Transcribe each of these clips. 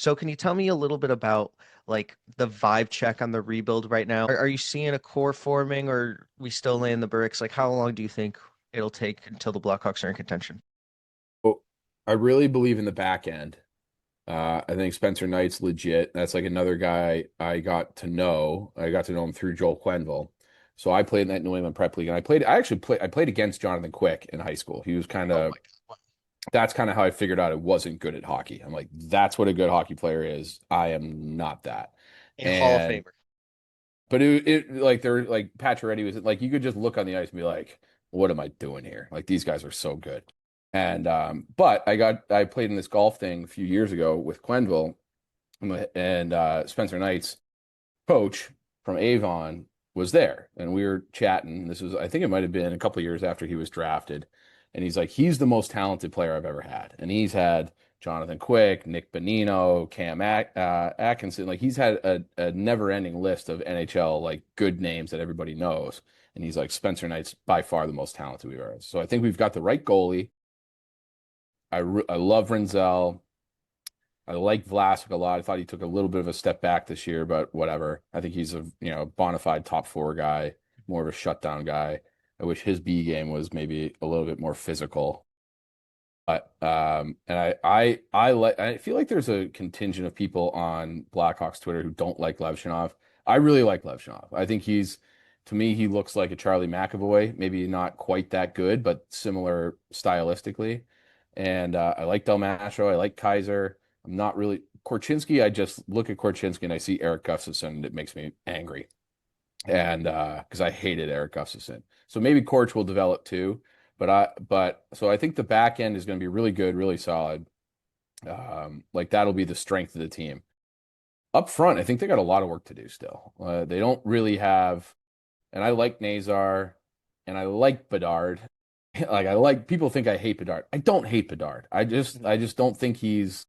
So can you tell me a little bit about like the vibe check on the rebuild right now? Are you seeing a core forming or we still laying the bricks? Like how long do you think it'll take until the Blackhawks are in contention? Well, I really believe in the back end. I think Spencer Knight's legit. That's like another guy I got to know. I got to know him through Joel Quenneville. So I played in that New England Prep League, and I played against Jonathan Quick in high school. He was kind Oh of my God. That's kind of how I figured out I wasn't good at hockey. I'm like, that's what a good hockey player is. I am not that. A Hall of And Famer. but it like they're like Pacioretty was like you could just look on the ice and be like, what am I doing here? Like these guys are so good. And but I played in this golf thing a few years ago with Quenville and Spencer Knight's coach from Avon was there, and we were chatting. This was, I think it might have been a couple of years after he was drafted, and he's like, he's the most talented player I've ever had, and he's had Jonathan Quick, Nick Bonino, Atkinson. Like he's had a never-ending list of NHL like good names that everybody knows, and he's like Spencer Knight's by far the most talented we've ever had. So I think we've got the right goalie. I love Renzel. I like Vlasic a lot. I thought he took a little bit of a step back this year, but whatever. I think he's a bona fide top four guy, more of a shutdown guy. I wish his B game was maybe a little bit more physical. But and I feel like there's a contingent of people on Blackhawks Twitter who don't like Levshunov. I really like Levshunov. I think to me, he looks like a Charlie McAvoy, maybe not quite that good, but similar stylistically. And I like Del Mastro. I like Kaiser. I'm not really Korchinski. I just look at Korchinski and I see Eric Gustafsson, and it makes me angry. And because I hated Eric Gustafsson. So maybe Korch will develop too. But so I think the back end is going to be really good, really solid. Like that'll be the strength of the team. Up front, I think they got a lot of work to do still. They don't really have, and I like Nazar and I like Bedard. Like I like people think I hate Bedard. I don't hate Bedard. Mhm. I just don't think he's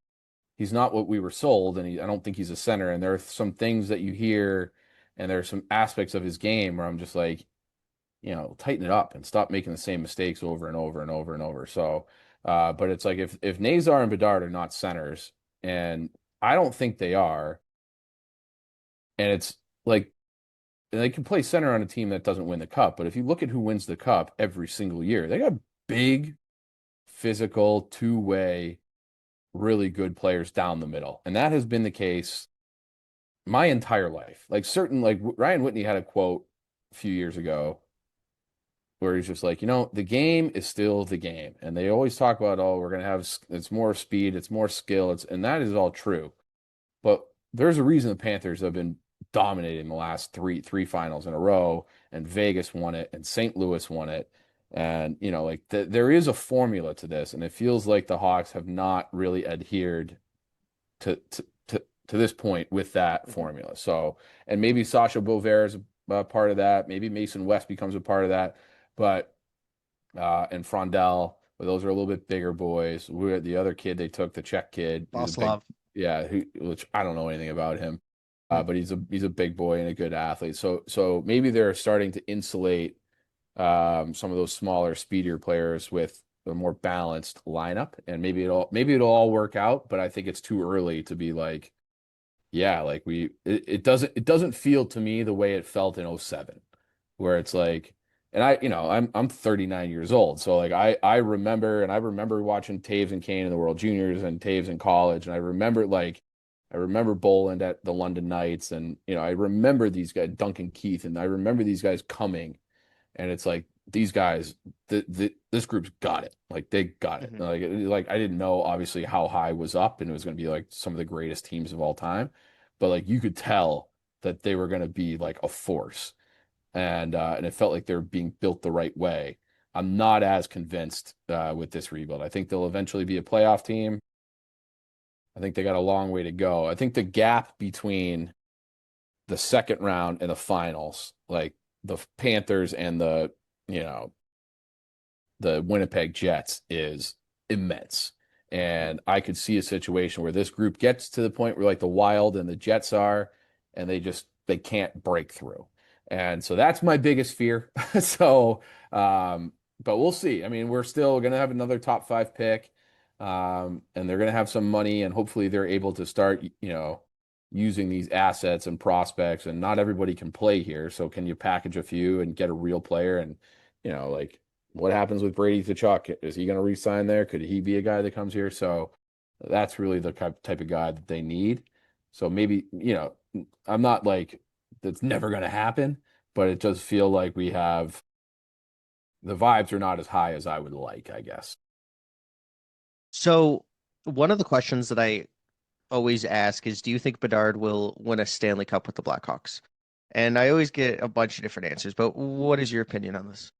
not what we were sold, and I don't think he's a center. And there are some things that you hear, and there are some aspects of his game where I'm just like, tighten it up and stop making the same mistakes over and over and over and over. So, but it's like if Nazar and Bedard are not centers, and I don't think they are, and it's like they can play center on a team that doesn't win the cup. But if you look at who wins the cup every single year, they got big, physical, two-way, really good players down the middle, and that has been the case my entire life. Like Ryan Whitney had a quote a few years ago where he's just like, the game is still the game. And they always talk about, oh, we're going to have, it's more speed, it's more skill. And that is all true. But there's a reason the Panthers have been dominating the last three finals in a row, and Vegas won it, and St. Louis won it. And, there is a formula to this. And it feels like the Hawks have not really adhered to, to, to this point with that Mhm. formula. So, and maybe Sasha Bover is a part of that. Maybe Mason West becomes a part of that. But and Frondell, but those are a little bit bigger boys. We the other kid they took, the Czech kid, who's a big, Boslov. yeah, which I don't know anything about him, Mhm. but he's a big boy and a good athlete. So maybe they're starting to insulate some of those smaller, speedier players with a more balanced lineup, and maybe it'll all work out. But I think it's too early to be like, yeah, like it doesn't feel to me the way it felt in '07, where it's like, and I'm 39 years old, so like I remember watching Taves and Kane in the World Juniors and Taves in college, and I remember Boland at the London Knights, and I remember these guys, Duncan Keith, and I remember these guys coming, and it's like these guys, this group's got it, like they got it, Mhm. like I didn't know obviously how high was up, and it was going to be like some of the greatest teams of all time, but like you could tell that they were going to be like a force, and it felt like they were being built the right way. I'm not as convinced with this rebuild. I think they'll eventually be a playoff team. I think they got a long way to go. I think the gap between the second round and the finals, like the Panthers and you know, the Winnipeg Jets is immense. Mhm. And I could see a situation where this group gets to the point where like the Wild and the Jets are, and they can't break through. And so that's my biggest fear. So, but we'll see. I mean, we're still gonna have another top five pick. And they're going to have some money, and hopefully they're able to start, using these assets and prospects. And not everybody can play here, so can you package a few and get a real player? And like what happens with Brady Tkachuk? Is he going to re-sign there? Could he be a guy that comes here? So that's really the type of guy that they need. So maybe, I'm not like that's never going to happen, but it does feel like we have the vibes are not as high as I would like, I guess. So one of the questions that I always ask is, do you think Bedard will win a Stanley Cup with the Blackhawks? And I always get a bunch of different answers, but what is your opinion on this?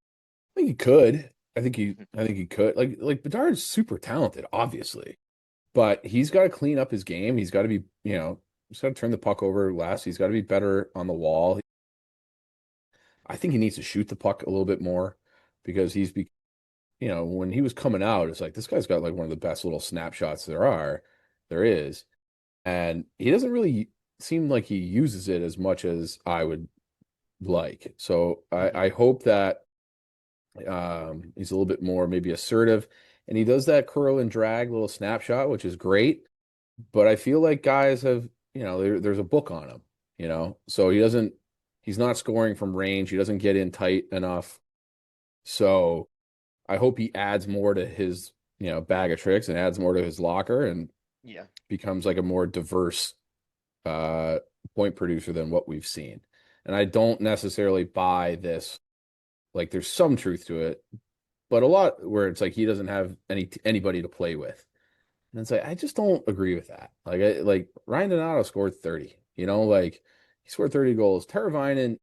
I think he could. I think he could. Like Bedard's super talented, obviously, but he's got to clean up his game. He's got to be, he's got to turn the puck over less. He's got to be better on the wall. I think he needs to shoot the puck a little bit more because when he was coming out, it's like this guy's got like one of the best little snapshots there is, and he doesn't really seem like he uses it as much as I would like. So Hmm. I hope that he's a little bit more maybe assertive, and he does that curl and drag little snapshot, which is great. But I feel like guys have, there's a book on him, so he's not scoring from range. He doesn't get in tight enough. So I hope he adds more to his, bag of tricks and adds more to his locker and Yeah. becomes like a more diverse uh, point producer than what we've seen. And I don't necessarily buy this. Like, there's some truth to it, but a lot where it's like he doesn't have anybody to play with. And it's like I just don't agree with that. Like Ryan Donato scored 30. Like he scored 30 goals. Teravainen,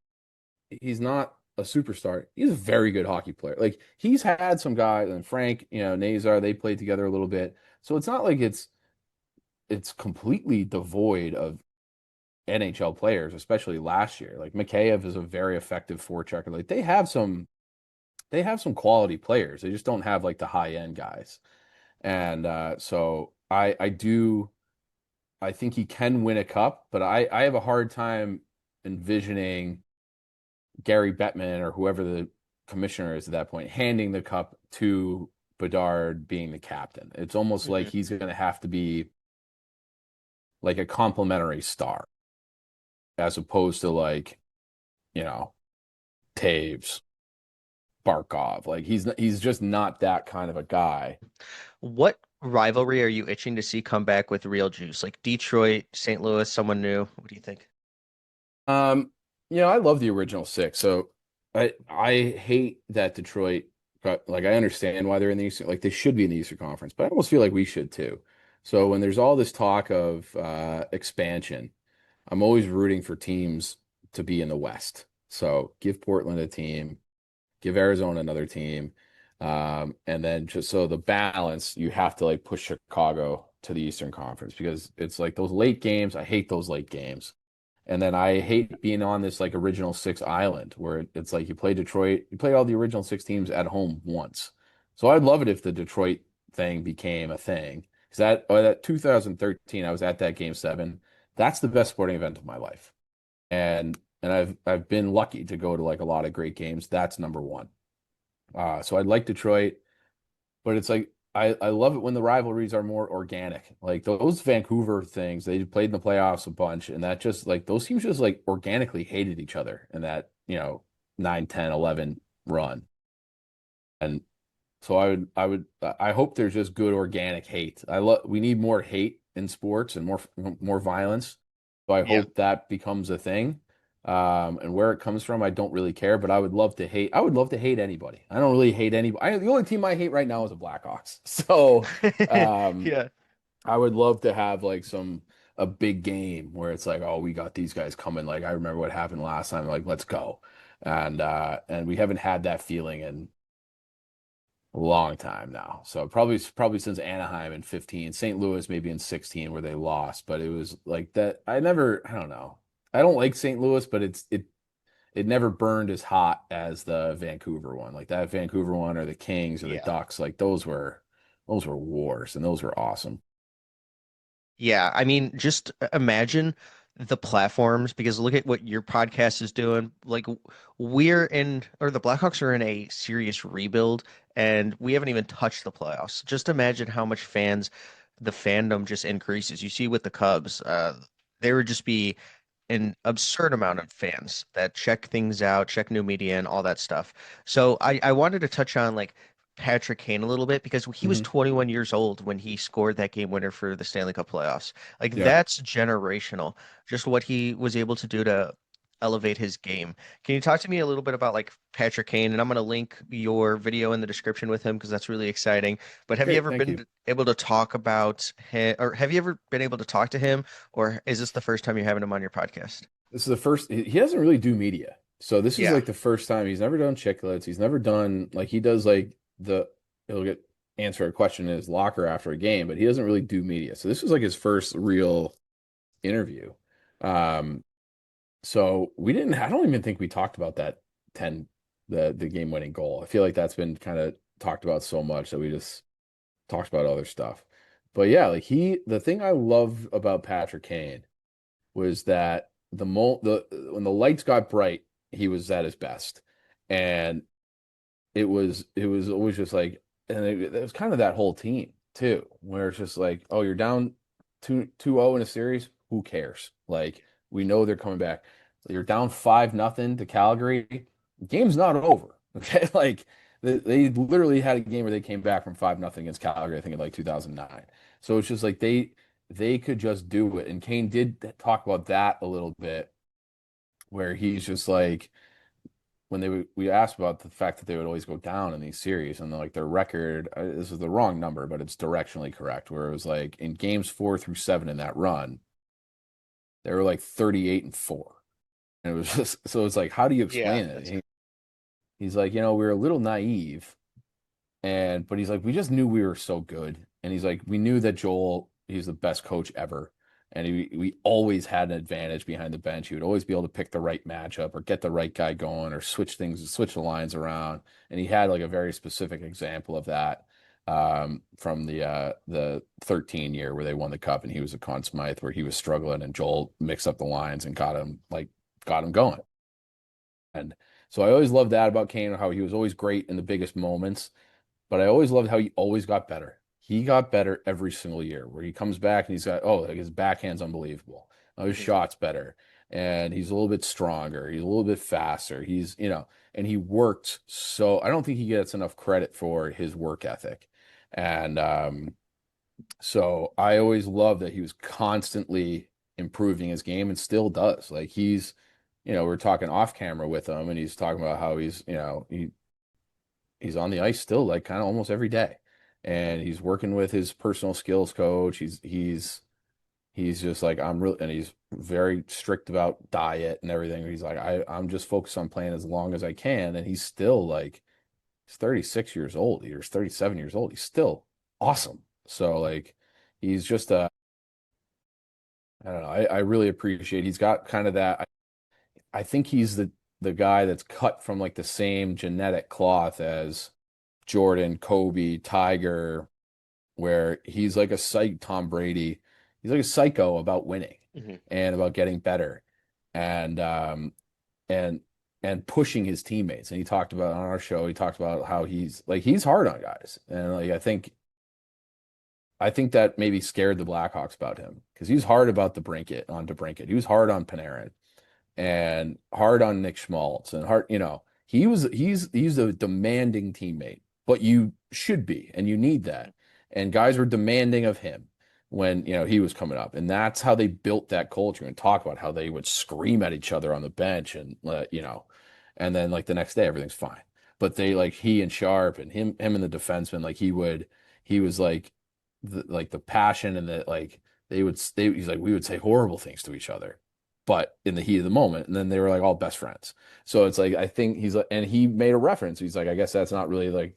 he's not a superstar. He's a very good hockey player. Like he's had some guys and Frank, Nazar, they played together a little bit. So it's not like it's completely devoid of NHL players, especially last year. Like Mikheyev is a very effective forechecker. Like they have some quality players. They just don't have like the high end guys. And so I think he can win a cup, but I have a hard time envisioning Gary Bettman or whoever the commissioner is at that point handing the cup to Bedard being the captain. It's almost like Hmm. he's going to have to be like a complimentary star as opposed to like, you know, Taves, Barkov. Like he's just not that kind of a guy. What rivalry are you itching to see come back with real juice? Like Detroit, St. Louis, someone new? What do you think? Um, I love the original six. So I hate that Detroit got like I understand why they're in the Eastern, like they should be in the Eastern Conference, but I almost feel like we should too. So when there's all this talk of expansion, I'm always rooting for teams to be in the West. So give Portland a team, give Arizona another team. And then just so the balance, you have to like push Chicago to the Eastern Conference because it's like those late games. I hate those late games. And then I hate being on this like original six island where it's like you play Detroit, you play all the original six teams at home once. So I'd love it if the Detroit thing became a thing. Because that 2013, I was at that game seven. That's the best sporting event of my life. And I've been lucky to go to like a lot of great games. That's number one. So I'd like Detroit, but it's like I love it when the rivalries are more organic. Like those Vancouver things, they played in the playoffs a bunch, and that just like those teams just like organically hated each other in that, 9, 10, 11 run. And so I hope there's just good organic hate. We need more hate in sports and more violence. So I Yeah. hope that becomes a thing. And where it comes from, I don't really care, but I would love to hate anybody. I don't really hate anybody. The only team I hate right now is the Blackhawks. So, um, Yeah. I would love to have like a big game where it's like, oh, we got these guys coming. Like I remember what happened last time. Like, let's go. And we haven't had that feeling in a long time now. So probably since Anaheim in 15, St. Louis maybe in 16 where they lost, but it was like that. I don't know. I don't like St. Louis, but it never burned as hot as the Vancouver one. Like that Vancouver one or the Kings or the Yeah. Ducks, like those were wars and those were awesome. Yeah, I mean, just imagine the platforms because look at what your podcast is doing. Like we're in, or the Blackhawks are in a serious rebuild, and we haven't even touched the playoffs. Just imagine how much the fandom just increases. You see with the Cubs, there would just be an absurd amount of fans that check things out, check new media and all that stuff. So I wanted to touch on like Patrick Kane a little bit because he was Hmm. 21 years old when he scored that game winner for the Stanley Cup playoffs. Like Yeah. that's generational. Just what he was able to do to elevate his game. Can you talk to me a little bit about like Patrick Kane? And I'm going to link your video in the description with him because that's really exciting. But have you Great. ever Thank you. been able to talk about him, or have you ever been able to talk to him, or is this the first time you're having him on your podcast? This is the first, he doesn't really do media. So this is Yeah. like the first time he's never done chicklets. He's never done like he does like he'll get answer a question in his locker after a game, but he doesn't really do media. So this was like his first real interview. Um, so I don't even think we talked about that 10, the game winning goal. I feel like that's been kind of talked about so much that we just talked about other stuff. But yeah, like the thing I love about Patrick Kane was that when the lights got bright, he was at his best. And it was always just like, and it was kind of that whole team too, where it's just like, oh, you're down 2-0 in a series, who cares? Like we know they're coming back. You're down 5-0 to Calgary. Game's not over. Okay. Like they literally had a game where they came back from 5-0 against Calgary, I think in like 2009. So it's just like they could just do it. And Kane did talk about that a little bit, where he's just like, we asked about the fact that they would always go down in these series, and like their record, this is the wrong number, but it's directionally correct, where it was like in games 4 through 7 in that run, they were like 38-4. And it was just, so it's like, how do you Yeah, explain it? that's He's like, we were a little naive, but he's like, we just knew we were so good. And he's like, we knew that he's the best coach ever. And we always had an advantage behind the bench. He would always be able to pick the right matchup or get the right guy going or switch the lines around. And he had like a very specific example of that, from the 13 year where they won the cup and he was a Conn Smythe, where he was struggling and Joel mixed up the lines and got him going. And so I always loved that about Kane, how he was always great in the biggest moments, but I always loved how he always got better. He got better every single year, where he comes back and he's got, oh, like his backhand's unbelievable. Oh, his mhm. shot's better. And he's a little bit stronger. He's a little bit faster. And he worked. So I don't think he gets enough credit for his work ethic. And so I always loved that he was constantly improving his game and still does. Like we're talking off camera with him and he's talking about how he's on the ice still, like kind of almost every day. And he's working with his personal skills coach. He's just like, and he's very strict about diet and everything. He's like, I'm just focused on playing as long as I can. And he's still like, he's 36 years old. He's 37 years old. He's still awesome. So like, he's just I don't know. I really appreciate, he's got kind of that. I think he's the guy that's cut from like the same genetic cloth as Jordan, Kobe, Tiger, where he's like Tom Brady. He's like a psycho about winning Mhm. and about getting better, and and pushing his teammates. And he talked about on our show, he talked about how he's hard on guys. And like I think that maybe scared the Blackhawks about him, because he was hard about DeBrincat. He was hard on Panarin and hard on Nick Schmaltz and he's a demanding teammate, but you should be, and you need that. And guys were demanding of him when, he was coming up. And that's how they built that culture, and talk about how they would scream at each other on the bench and, and then like the next day, everything's fine. But they like he and Sharp and him and the defenseman, like he was like the passion and the like he's like, we would say horrible things to each other, but in the heat of the moment, and then they were like all best friends. So it's like, I think he's like, and he made a reference. He's like, I guess that's not really like,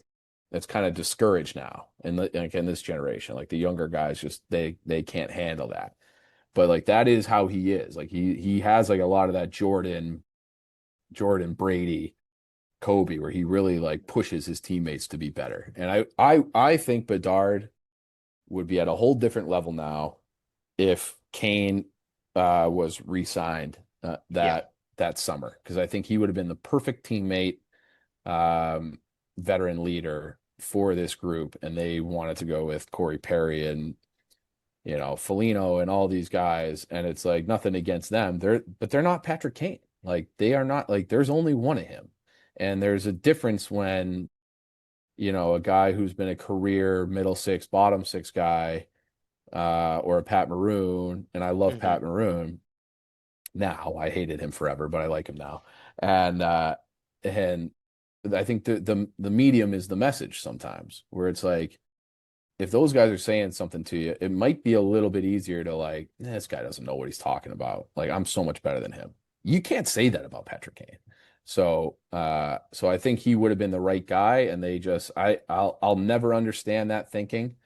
that's kind of discouraged now like in this generation. Like the younger guys just they can't handle that. But like that is how he is. Like he has like a lot of that Jordan Brady, Kobe, where he really like pushes his teammates to be better. And I think Bedard would be at a whole different level now if Kane was re-signed Yeah. that summer, because I think he would have been the perfect teammate, veteran leader for this group, and they wanted to go with Corey Perry and Foligno and all these guys, and it's like nothing against them. They're not Patrick Kane. Like they are not like there's only one of him. And there's a difference when, a guy who's been a career middle six, bottom six guy, or a Pat Maroon, and I love Hmm. Pat Maroon. Now I hated him forever, but I like him now. And I think the medium is the message sometimes, where it's like if those guys are saying something to you, it might be a little bit easier to like, this guy doesn't know what he's talking about. Like, I'm so much better than him. You can't say that about Patrick Kane. So I think he would have been the right guy, and they just, I'll never understand that thinking.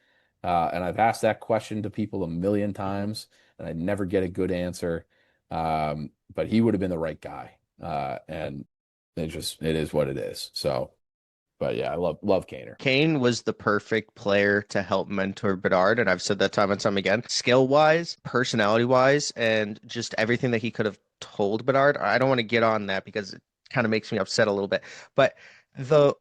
And I've asked that question to people a million Hmm. times, and I never get a good answer. But he would have been the right guy. And it is what it is. So, but yeah, I love Kaner. Kane was the perfect player to help mentor Bedard, and I've said that time and time again. Skill-wise, personality-wise, and just everything that he could have told Bedard. I don't want to get on that because it kind of makes me upset a little bit. But the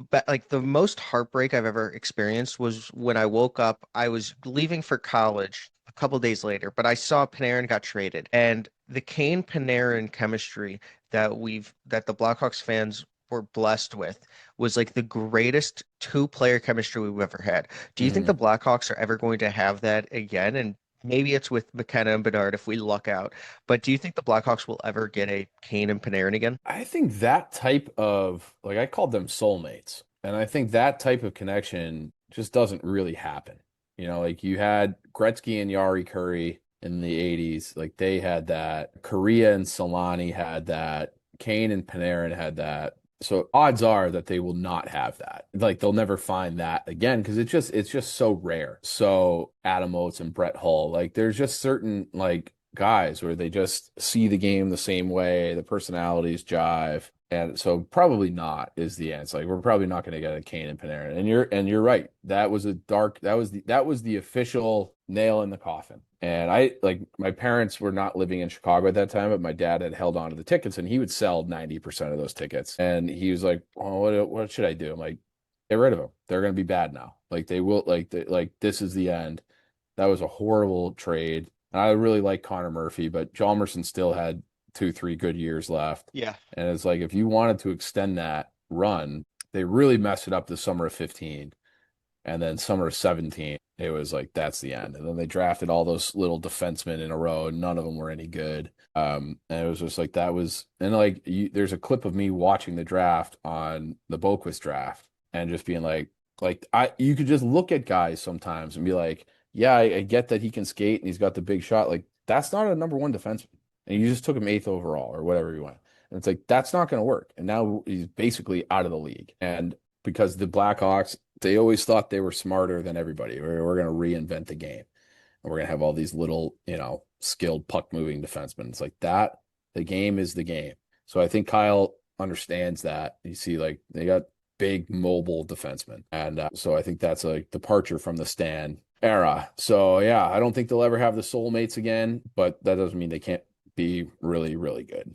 most heartbreak I've ever experienced was when I woke up. I was leaving for college a couple days later, but I saw Panarin got traded, and the Kane Panarin chemistry that the Blackhawks fans were blessed with was like the greatest two-player chemistry we've ever had. Do you think the Mhm. Blackhawks are ever going to have that again? And maybe it's with McKenna and Bedard if we luck out. But do you think the Blackhawks will ever get a Kane and Panarin again? I think that type of like I called them soulmates, and I think that type of connection just doesn't really happen. Like you had Gretzky and Yari Curry in the 80s, like they had that. Korea and Solani had that. Kane and Panarin had that. So odds are that they will not have that. Like they'll never find that again because it's just so rare. So Adam Oates and Brett Hull, like there's just certain like guys where they just see the game the same way, the personalities jive. And so probably not is the answer. Like we're probably not going to get a Kane and Panarin. And you're right. That was the official nail in the coffin. And I like my parents were not living in Chicago at that time, but my dad had held on to the tickets and he would sell 90% of those tickets. And he was like, "Oh, what should I do?" I'm like, "Get rid of them. They're going to be bad now. Like they will like this is the end." That was a horrible trade. And I really like Connor Murphy, but Chalmerson still had 2, 3 good years left. Yeah. And it's like if you wanted to extend that run, they really messed it up the summer of 15. And then summer of 17, it was like that's the end. And then they drafted all those little defensemen in a row, and none of them were any good. And it was just like that was, and like there's a clip of me watching the draft on the Boquist draft and just being you could just look at guys sometimes and be like, yeah, I get that he can skate and he's got the big shot. Like that's not a number one defenseman. And you just took him eighth overall or whatever you want. And it's like that's not going to work. And now he's basically out of the league. And because the Blackhawks, they always thought they were smarter than everybody. We're going to reinvent the game. And we're going to have all these little, skilled puck moving defensemen. It's like that. The game is the game. So I think Kyle understands that. You see, like they got big mobile defensemen. And so I think that's a departure from the Stan era. So yeah, I don't think they'll ever have the soulmates again, but that doesn't mean they can't be really, really good.